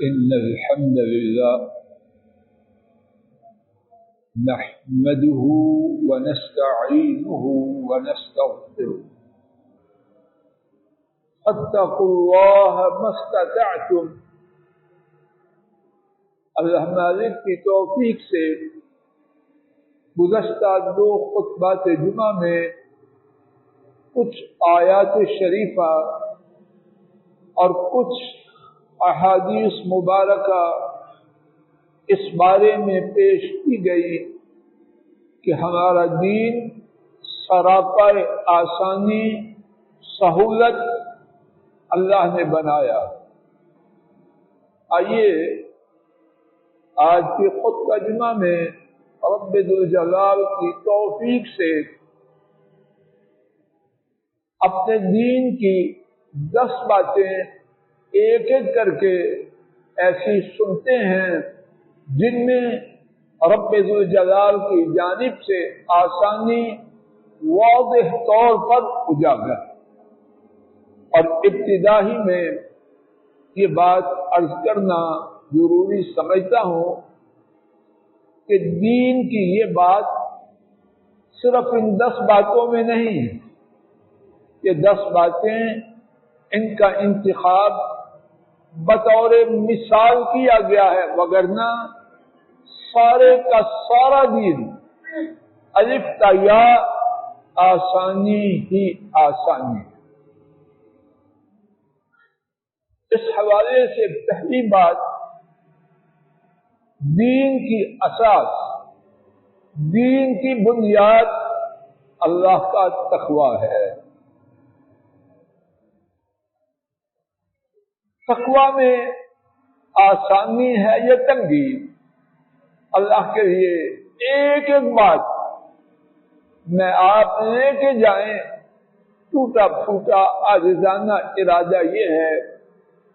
إن الحمد لله نحمده ونستعينه ونستغفره فاتقوا الله ما استطعتم. اللہ مالک کی توفیق سے گزشتہ 2 خطبات جمعہ میں کچھ آیات شریفہ اور کچھ احادیث مبارکہ اس بارے میں پیش کی گئی کہ ہمارا دین سراپا آسانی سہولت اللہ نے بنایا. آئیے آج کی خطبہ جمعہ میں رب ذوالجلال کی توفیق سے اپنے دین کی 10 باتیں ایک ایک کر کے ایسی سنتے ہیں جن میں رب ذوالجلال کی جانب سے آسانی واضح طور پر اجاگر. اور ابتدا ہی میں یہ بات عرض کرنا ضروری سمجھتا ہوں کہ دین کی یہ بات صرف ان 10 باتوں میں نہیں ہے. یہ 10 باتیں ان کا انتخاب بطور مثال کیا گیا ہے، وگرنہ سارے کا سارا دین الف تا یا آسانی ہی آسانی. اس حوالے سے پہلی بات، دین کی اساس، دین کی بنیاد اللہ کا تقوی ہے. تقوی میں آسانی ہے یا تنگی، اللہ کے لیے ایک ایک بات میں آپ لے کے جائیں. ٹوٹا پھوٹا عاجزانہ ارادہ یہ ہے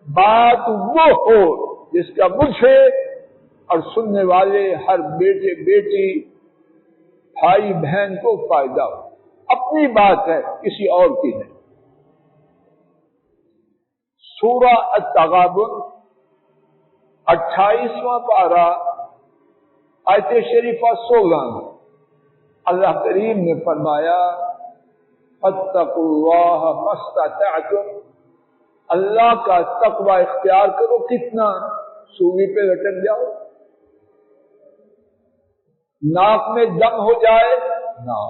بات وہ ہو جس کا مجھے اور سننے والے ہر بیٹے بیٹی بھائی بہن کو فائدہ ہو. اپنی بات ہے، کسی اور کی نہیں. سورہ التغابن 28واں پارہ آیت شریفہ 16 اللہ کریم نے فرمایا فاتقوا اللہ ما استطعتم. اللہ کا تقوی اختیار کرو. کتنا؟ سوئی پہ لٹک جاؤ، ناک میں دم ہو جائے نہ.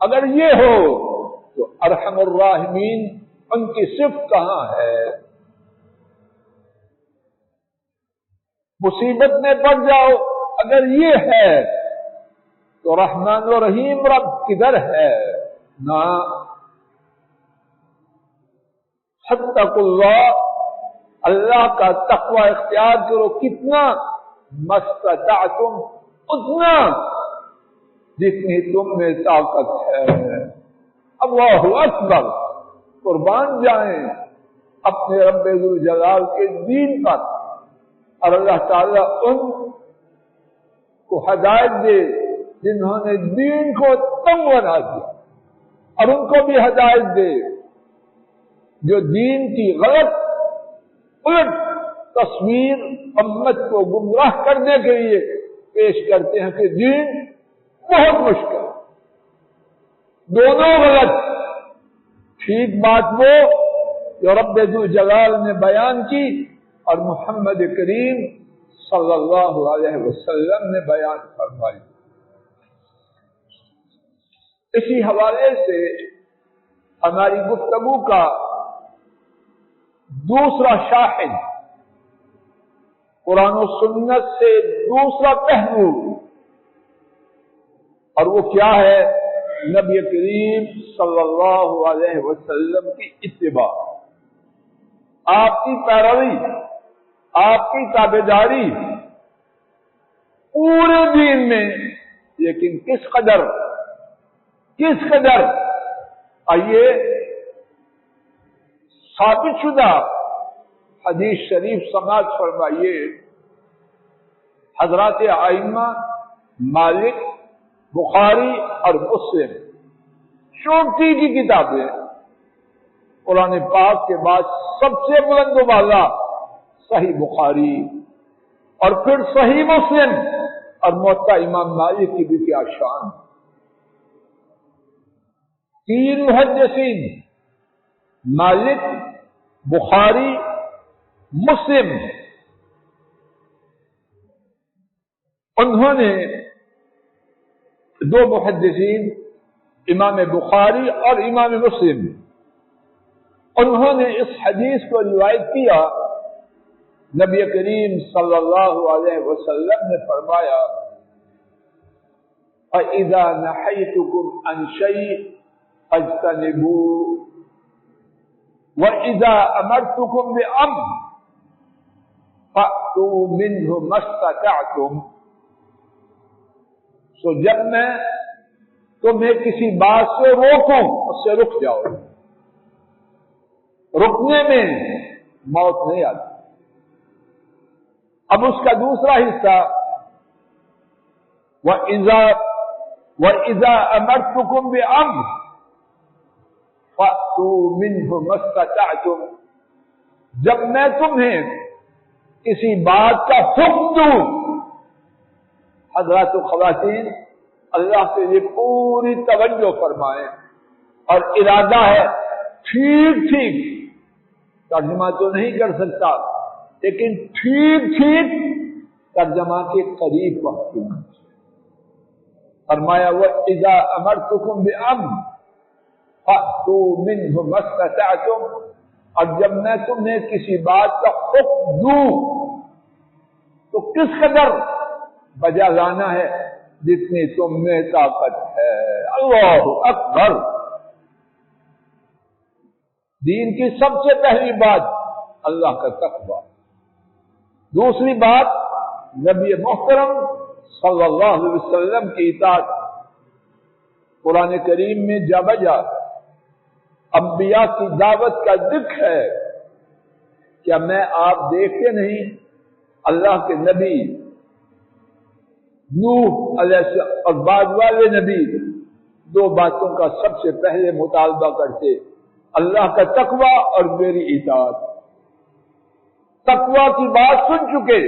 اگر یہ ہو تو ارحم الراحمین ان کی صفت کہاں ہے؟ مصیبت میں پڑ جاؤ، اگر یہ ہے تو رحمان و رحیم رب کدھر ہے؟ نہ. فاتقوا اللہ، اللہ کا تقوی اختیار کرو. کتنا؟ ما استطعتم، اتنا جتنی تم میں طاقت ہے. اللہ اکبر. قربان جائیں اپنے رب ذوالجلال کے دین پر، اور اللہ تعالیٰ ان کو ہدایت دے جنہوں نے دین کو تنگ بنا دیا، اور ان کو بھی ہدایت دے جو دین کی غلط الٹ تصویر امت کو گمراہ کرنے کے لیے پیش کرتے ہیں کہ دین بہت مشکل. دونوں غلط. ٹھیک بات وہ جو رب ذوالجلال نے بیان کی اور محمد کریم صلی اللہ علیہ وسلم نے بیان فرمائی. اسی حوالے سے ہماری گفتگو کا دوسرا شاہد، قرآن و سنت سے دوسرا پہلو، اور وہ کیا ہے؟ نبی کریم صلی اللہ علیہ وسلم کی اتباع، آپ کی پیروی، آپ کی تابعداری پورے دین میں. لیکن کس قدر؟ آئیے ثابت شدہ حدیث شریف سماعت فرمائیے. حضرات ائمہ مالک، بخاری اور مسلم چھوٹی کی کتابیں قرآن پاک کے بعد سب سے بلند و بالا صحیح بخاری اور پھر صحیح مسلم اور موطا امام مالک کی بھی کیا شان. 3 محدثین مالک، بخاری، مسلم، انہوں نے 2 محدثین امام بخاری اور امام مسلم، انہوں نے اس حدیث کو روایت کیا. نبی کریم صلی اللہ علیہ وسلم نے فرمایا فَإِذَا نَحَيْتُكُمْ عَنْ شَيْءٍ فَاجْتَنِبُوهُ وَإِذَا أَمَرْتُكُمْ بِأَمْرٍ فَأْتُوا مِنْهُ مَا اسْتَطَعْتُمْ. جب میں تمہیں کسی بات سے روکوں اس سے رک جاؤ. رکنے میں موت نہیں آتی. اب اس کا دوسرا حصہ وَإِذَا أَمَرْتُكُمْ بِأَمْرٍ فَأْتُوا مِنْهُ مَا اسْتَطَعْتُمْ. جب میں تمہیں کسی بات کا حکم دوں. حضرات و خواتین اللہ سے یہ پوری توجہ فرمائیں اور ارادہ ہے ٹھیک ٹھیک ترجمہ تو نہیں کر سکتا لیکن ٹھیک ٹھیک ترجمہ کے قریب وقت فرمایا وَإِذَا أَمَرْتُكُمْ بِأَمْرٍ فَأْتُوا مِنْهُ مَا اسْتَطَعْتُمْ. اور جب میں تمہیں کسی بات کا حکم دوں تو کس قدر بجا لانا ہے جتنی تم میں طاقت ہے. اللہ اکبر. دین کی سب سے پہلی بات اللہ کا تقوی. دوسری بات نبی محترم صلی اللہ علیہ وسلم کی اطاعت. قرآن کریم میں جا بجا انبیاء کی دعوت کا ذکر ہے. کیا میں آپ دیکھتے نہیں اللہ کے نبی نوح علیہ السلام اور بعد والے نبی 2 باتوں کا سب سے پہلے مطالبہ کرتے اللہ کا تقوی اور میری اطاعت. تقوی کی بات سن چکے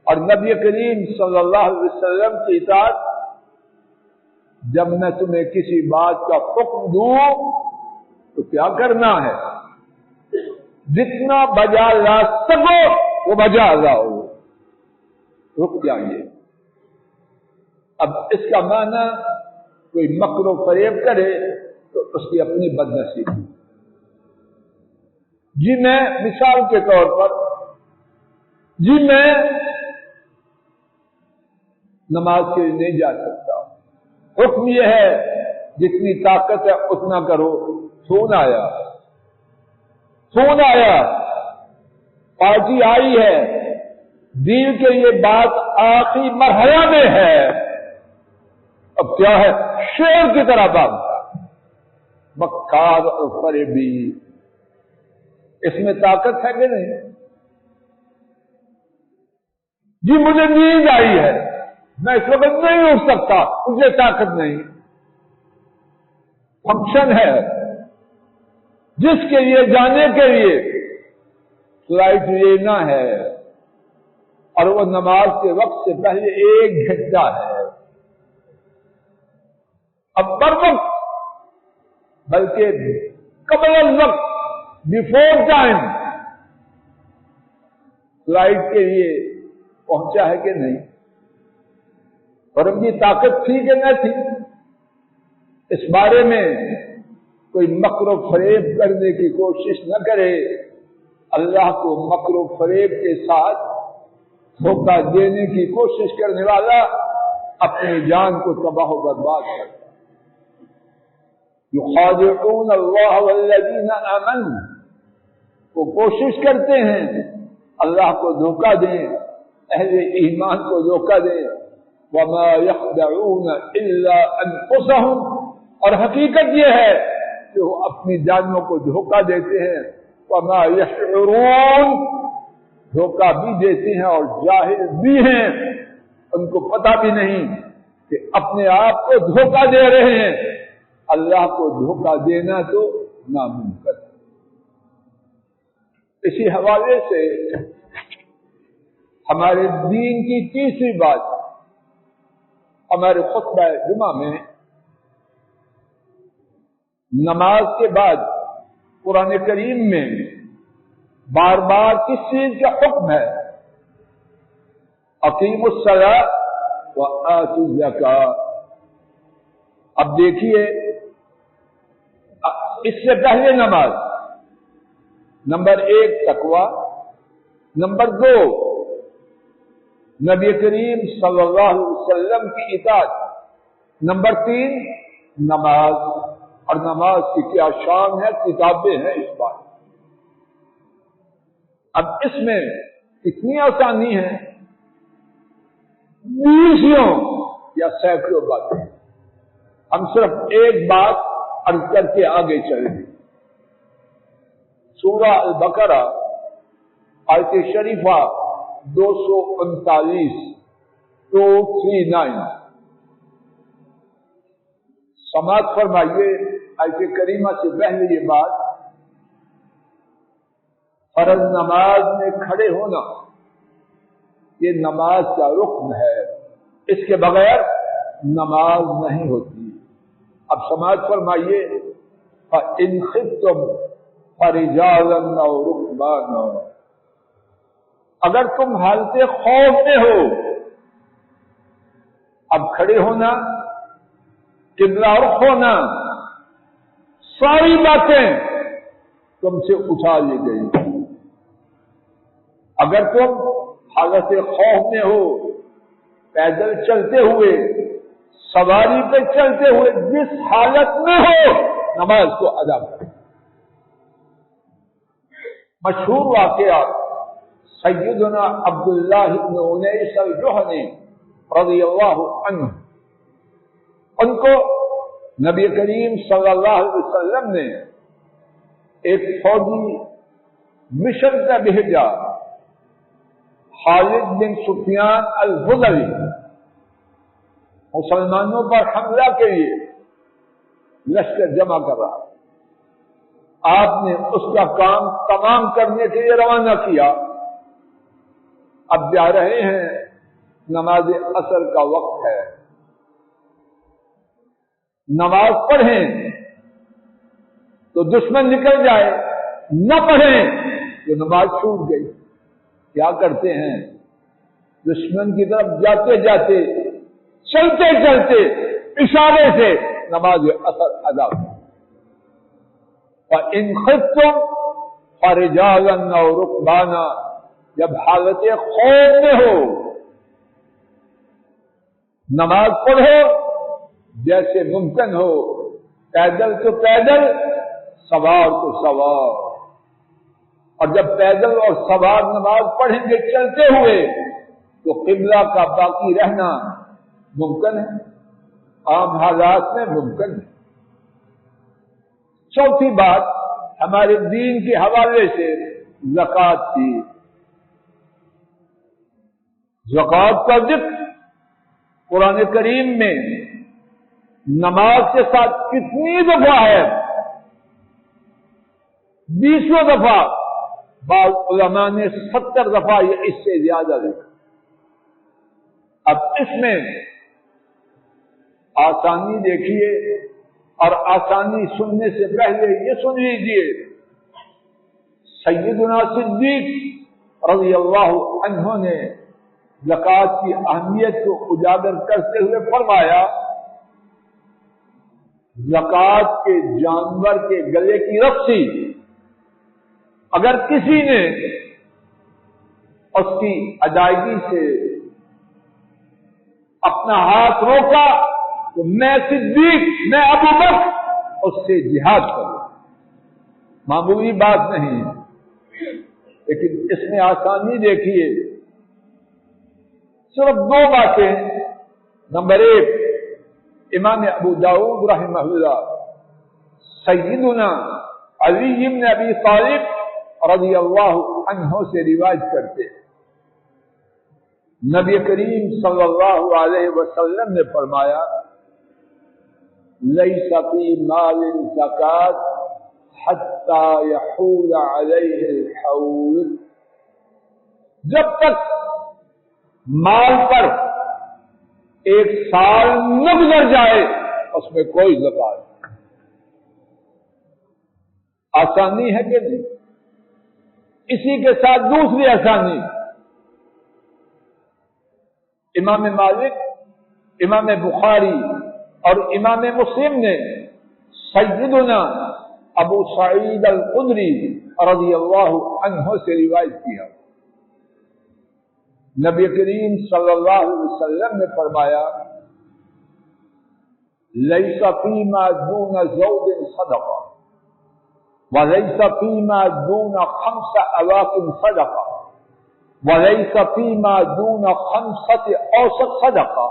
اور نبی کریم صلی اللہ علیہ وسلم کی اطاعت. جب میں تمہیں کسی بات کا حکم دوں تو کیا کرنا ہے؟ جتنا بجا لا سکو وہ بجا لاؤ. رک جائیے. اب اس کا معنی کوئی مکر و فریب کرے تو اس کی اپنی بدنصیبی. جی میں مثال کے طور پر میں نماز کے لیے نہیں جا سکتا. حکم یہ ہے جتنی طاقت ہے اتنا کرو. فون آیا پارٹی آئی ہے دین کے یہ بات آخری مرحلہ میں ہے. اب کیا ہے؟ شیر کی طرح باندھتا مکار اور فریبی. اس میں طاقت ہے کہ نہیں؟ جی مجھے نیند آئی ہے میں اس وقت نہیں اٹھ سکتا مجھے طاقت نہیں. فنکشن ہے جس کے لیے جانے کے لیے فلائٹ لینا ہے اور وہ نماز کے وقت سے پہلے 1 گھنٹہ ہے. اب بر وقت بلکہ قبل الوقت بیفور ٹائم فلائٹ کے لیے پہنچا ہے کہ نہیں؟ اور ان کی طاقت تھی کہ نہ تھی؟ اس بارے میں کوئی مکر و فریب کرنے کی کوشش نہ کرے. اللہ کو مکر و فریب کے ساتھ دھوکہ دینے کی کوشش کرنے والا اپنی جان کو تباہ و برباد کرتا. یخادعون اللہ والذین آمنوا، وہ کوشش کرتے ہیں اللہ کو دھوکہ دیں، اہل ایمان کو دھوکہ دیں. وما یخدعون الا انفسهم، اور حقیقت یہ ہے کہ وہ اپنی جانوں کو دھوکہ دیتے ہیں. وما یشعرون، دھوکہ بھی دیتے ہیں اور جاہل بھی ہیں، ان کو پتہ بھی نہیں کہ اپنے آپ کو دھوکہ دے رہے ہیں. اللہ کو دھوکہ دینا تو ناممکن ہے. اسی حوالے سے ہمارے دین کی تیسری بات، ہمارے خطبہ جمعہ میں نماز کے بعد قرآن کریم میں بار بار کس چیز کا حکم ہے؟ اقیموا الصلاۃ وآتوا الزکاۃ۔ اب دیکھیے، اس سے پہلے نماز، نمبر 1 تقویٰ، نمبر 2 نبی کریم صلی اللہ علیہ وسلم کی اطاعت، نمبر 3 نماز، اور نماز کی کیا شان ہے، کتابیں ہیں اس بات۔ اب اس میں اتنی آسانی ہے، بیسوں یا سینکڑوں باتیں، ہم صرف ایک بات عرض کر کے آگے چلیں۔ سورہ البقرہ آیت شریفہ 239 239 سماعت فرمائیے۔ آیت کریمہ سے پہلے یہ بات، فرض نماز میں کھڑے ہونا یہ نماز کا رکن ہے، اس کے بغیر نماز نہیں ہوتی۔ اب سماعت فرمائیے، فَإِنْ خِفْتُمْ فَرِجَالًا أَوْ رُكْبَانًا، اگر تم حالت خوف میں ہو، اب کھڑے ہونا، قبلہ رخ ہونا، ساری باتیں تم سے اٹھا لی گئی۔ اگر تم حالت خوف میں ہو، پیدل چلتے ہوئے، سواری پہ چلتے ہوئے، جس حالت میں ہو، نماز کو ادا کرو۔ مشہور واقعہ سیدنا عبداللہ بن انیس الجہنی رضی اللہ عنہ، ان کو نبی کریم صلی اللہ علیہ وسلم نے ایک فوجی مشن کا بھیجا، خالد بن سفیان الحضری، مسلمانوں پر حملہ کے لیے لشکر جمع کر رہا۔ آپ نے اس کا کام تمام کرنے کے لیے روانہ کیا۔ اب جا رہے ہیں، نماز عصر کا وقت ہے، نماز پڑھیں تو دشمن نکل جائے، نہ پڑھیں تو نماز چھوٹ گئی۔ کیا کرتے ہیں؟ دشمن کی طرف جاتے جاتے، چلتے چلتے اشارے سے نماز عصر ادا کریں۔ فَإِنْ خِفْتُمْ فَرِجَالًا أَوْ رُكْبَانًا، جب حالت خوف میں ہو، نماز پڑھو جیسے ممکن ہو، پیدل تو پیدل، سوار تو سوار۔ اور جب پیدل اور سوار نماز پڑھیں گے چلتے ہوئے تو قبلہ کا باقی رہنا ممکن ہے، عام حالات میں ممکن ہے۔ چوتھی بات ہمارے دین کے حوالے سے زکوٰۃ کی۔ زکوٰۃ کا ذکر قرآن کریم میں نماز کے ساتھ کتنی دفعہ ہے؟ 20 دفعہ، بعض علماء نے 70 دفعہ یا اس سے زیادہ لکھا۔ اب اس میں آسانی دیکھیے، اور آسانی سننے سے پہلے یہ سن لیجیے، سیدنا صدیق رضی اللہ عنہ نے زکوٰۃ کی اہمیت کو اجاگر کرتے ہوئے فرمایا، زکوٰۃ کے جانور کے گلے کی رسی اگر کسی نے اس کی ادائیگی سے اپنا ہاتھ روکا تو میں صدیق، میں ابو بکر اس سے جہاد کروں۔ معمولی بات نہیں، لیکن اس میں آسانی دیکھیے، صرف 2 باتیں۔ نمبر 1، امام ابو داؤد رحمہ اللہ سیدنا علی بن ابی طالب رضی اللہ عنہ سے روایت کرتے ہیں، نبی کریم صلی اللہ علیہ وسلم نے فرمایا، لیس فی مال زکوٰۃ حتی یحول علیہ الحول، جب تک مال پر 1 سال نہ گزر جائے اس میں کوئی زکات نہیں۔ آسانی ہے کہ نہیں؟ اسی کے ساتھ دوسری آسانی، امام مالک، امام بخاری اور امام مسلم نے سیدنا ابو سعید الخدری رضی اللہ عنہ سے روایت کیا، نبی کریم صلی اللہ علیہ وسلم نے فرمایا لیس فیما دون زوج صدقہ ولیس فیما دون 5 اواق صدقہ ولیس فیما دون 5 اوسق صدقہ۔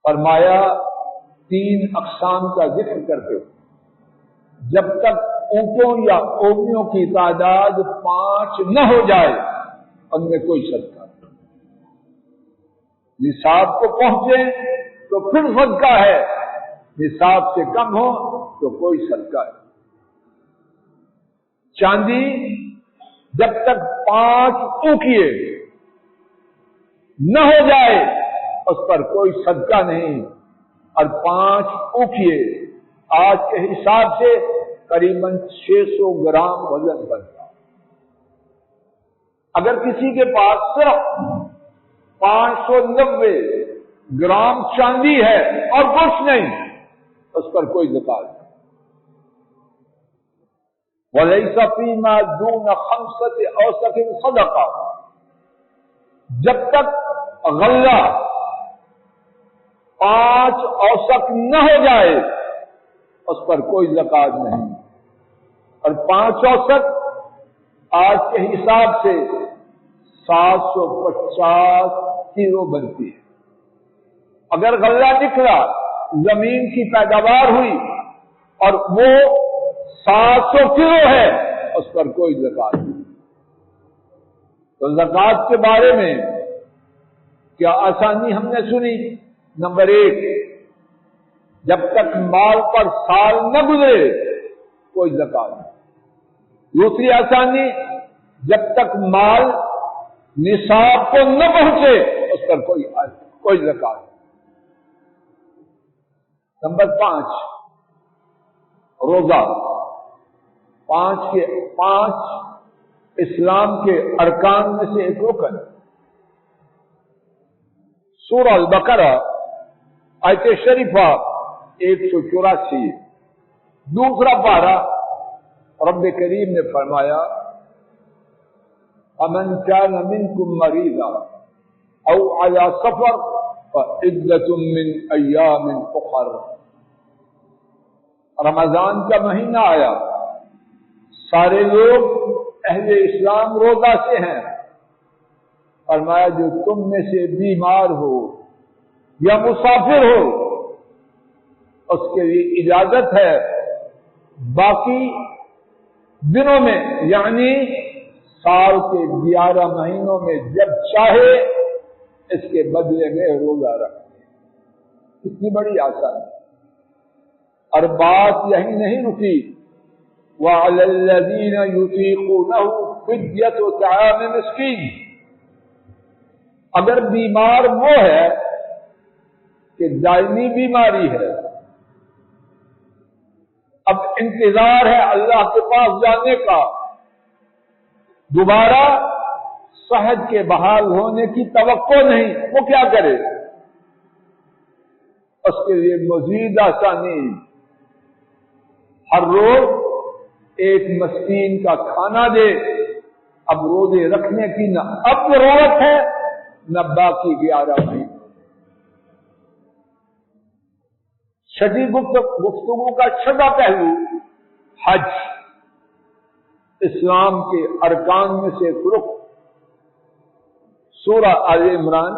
فرمایا 3 اقسام کا ذکر کرتے جب تک اونٹوں یا اوٹنیوں کی تعداد 5 نہ ہو جائے ان میں کوئی صدقہ نہیں، نصاب کو پہنچے تو پھر صدقہ ہے، نصاب سے کم ہو تو کوئی صدقہ ہے۔ چاندی جب تک 5 اوقیے نہ ہو جائے اس پر کوئی صدقہ نہیں، اور 5 اوقیے آج کے حساب سے قریباً 600 گرام وزن بنتا۔ اگر کسی کے پاس صرف 590 گرام چاندی ہے اور کچھ نہیں اس پر کوئی زکات نہیں۔ وَلَيْسَ فِيمَا دُونَ 5 اوسق صدقہ، جب تک غلہ 5 اوسق نہ ہو جائے اس پر کوئی زکات نہیں، اور 5 اوسق آج کے حساب سے 750 کلو بنتی ہے۔ اگر غلہ نکلا، زمین کی پیداوار ہوئی اور وہ 700 کلو ہے اس پر کوئی زکات نہیں۔ تو زکات کے بارے میں کیا آسانی ہم نے سنی؟ نمبر 1، جب تک مال پر سال نہ گزرے کوئی زکات نہیں۔ دوسری آسانی، جب تک مال نصاب کو نہ پہنچے اس پر کوئی زکات نہیں۔ نمبر 5، روزہ۔ 5 اسلام کے ارکان میں سے ایک رکن۔ سورہ البقرہ آیت شریفہ 184، دوسرا پارہ، رب کریم نے فرمایا فَمَنْ كَانَ مِنْكُمْ مَرِيضًا أَوْ عَلَى سَفَرٍ فَعِدَّةٌ مِّنْ أَيَّامٍ أُخَرَ۔ رمضان کا مہینہ آیا، سارے لوگ اہل اسلام روزہ سے ہیں، فرمایا جو تم میں سے بیمار ہو یا مسافر ہو اس کے لیے اجازت ہے باقی دنوں میں، یعنی سال کے 11 مہینوں میں جب چاہے اس کے بدلے میں روزہ رکھے۔ کتنی بڑی آسانی۔ اور بات یہی نہیں رکی، وَعَلَى الَّذِينَ يُطِيقُونَهُ فِدْيَةُ طَعَامِ مِسْكِينٍ۔ اگر بیمار وہ ہے کہ دائمی بیماری ہے، اب انتظار ہے اللہ کے پاس جانے کا، دوبارہ صحت کے بحال ہونے کی توقع نہیں، وہ کیا کرے؟ اس کے لیے مزید آسانی، ہر روز ایک مسکین کا کھانا دے۔ اب روزے رکھنے کی نہ اب ضرورت ہے نہ باقی 11 مہینے۔ چھٹی گفتگو کا چھٹا پہلو حج، اسلام کے ارکان میں سے ایک رکن۔ سورہ آل عمران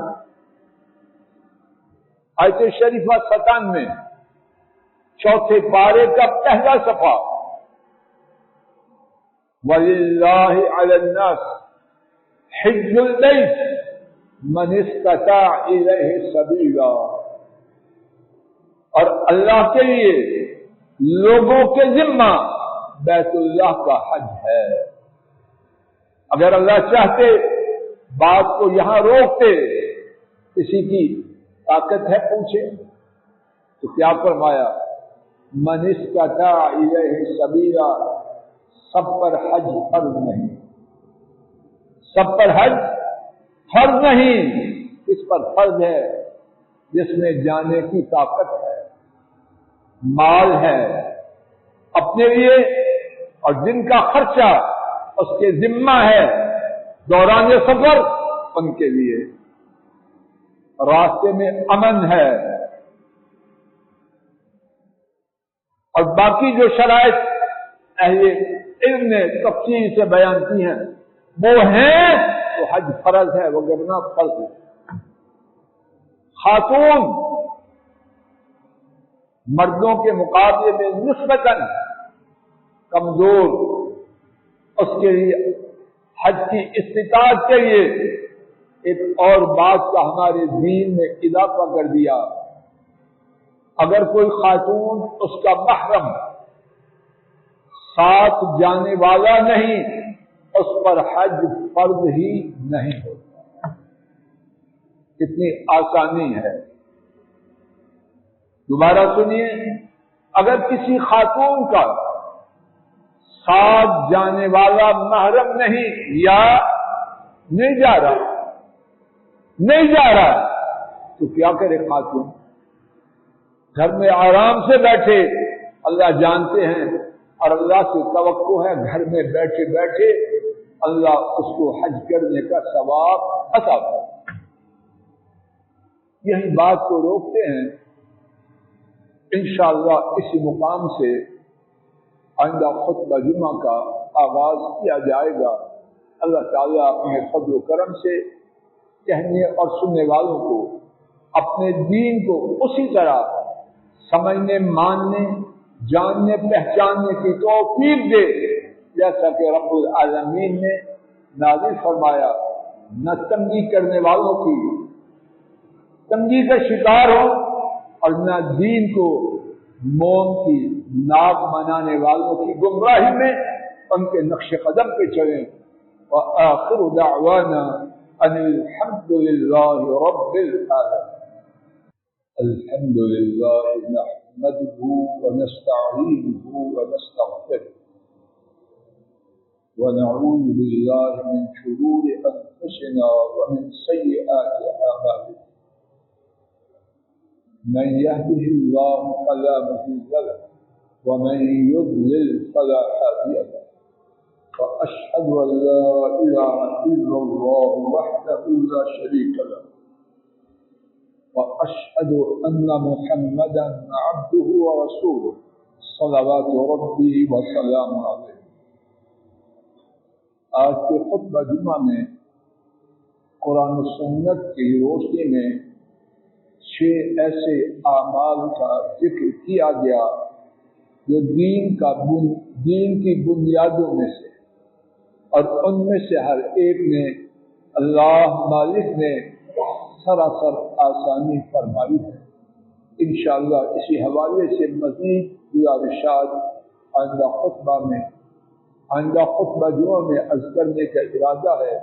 آیت شریفہ 97، چوتھے پارے کا پہلا صفحہ، وَلِلَّهِ عَلَى النَّاسِ حِجُّ الْبَيْتِ مَنِ اسْتَطَاعَ إِلَيْهِ سَبِيلًا۔ اور اللہ کے لیے لوگوں کے ذمہ بیت اللہ کا حج ہے۔ اگر اللہ چاہتے بات کو یہاں روکتے، کسی کی طاقت ہے پوچھے تو کیا فرمایا؟ من استطاع الیہ سبیلا، سب پر حج فرض نہیں، سب پر حج فرض نہیں۔ کس پر فرض ہے؟ جس میں جانے کی طاقت ہے، مال ہے اپنے لیے، اور جن کا خرچہ اس کے ذمہ ہے دوران سفر، ان کے لیے راستے میں امن ہے، اور باقی جو شرائط اہل علم نے تفصیل سے بیان کی ہیں وہ ہیں تو حج فرض ہے، وگرنہ فرض ہے۔ خاتون مردوں کے مقابلے میں نسبتاً کمزور، اس کے لیے حج کی استطاعت کے لیے ایک اور بات کا ہمارے دین میں اضافہ کر دیا۔ اگر کوئی خاتون اس کا محرم ساتھ جانے والا نہیں، اس پر حج فرض ہی نہیں ہوتا۔ کتنی آسانی ہے۔ دوبارہ سنیے، اگر کسی خاتون کا ساتھ جانے والا محرم نہیں یا نہیں جا رہا تو کیا کرے خاتون؟ گھر میں آرام سے بیٹھے، اللہ جانتے ہیں اور اللہ سے توقع ہے گھر میں بیٹھے بیٹھے اللہ اس کو حج کرنے کا ثواب عطا کرے۔ یہی بات کو روکتے ہیں۔ انشاءاللہ اسی مقام سے آئندہ خطبہ جمعہ کا آغاز کیا جائے گا۔ اللہ تعالیٰ اپنے فضل و کرم سے کہنے اور سننے والوں کو اپنے دین کو اسی طرح سمجھنے، ماننے، جاننے، پہچاننے کی توفیق دے جیسا کہ رب العالمین نے نازل فرمایا۔ نہ تنگی کرنے والوں کی تنگی کا شکار ہو اور نہ دین کو موم کی ناک منانے والوں کی گمراہی میں ان کے نقش قدم پہ چلیں۔ وآخر دعوانا ان الحمد للہ رب العالمین۔ الحمد للہ نحمده ونستعینه ونستغفره ونعوذ باللہ من شرور انفسنا ومن سیئات اعمالنا، من يهده الله فلا مضل له ومن يضلل فلا هادي له، وأشهد أن لا إله إلا الله وحده لا شريك له، وأشهد أن محمدا عبده ورسوله صلوات ربي وسلامه عليه۔ آج کے خطبہ جمعہ میں قرآن و سنت کی روشنی میں 6 ایسے اعمال کا ذکر کیا گیا جو دین کی بنیادوں میں سے، اور ان میں سے ہر ایک نے اللہ مالک نے سراسر آسانی فرمائی ہے۔ انشاءاللہ اسی حوالے سے مزید گزارشات آئندہ خطبہ جمعہ میں عرض کرنے کا ارادہ ہے۔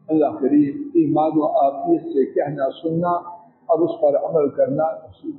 اللہ کریم ایمان و عافیت سے کہنا سننا اور اس پر عمل کرنا نصیب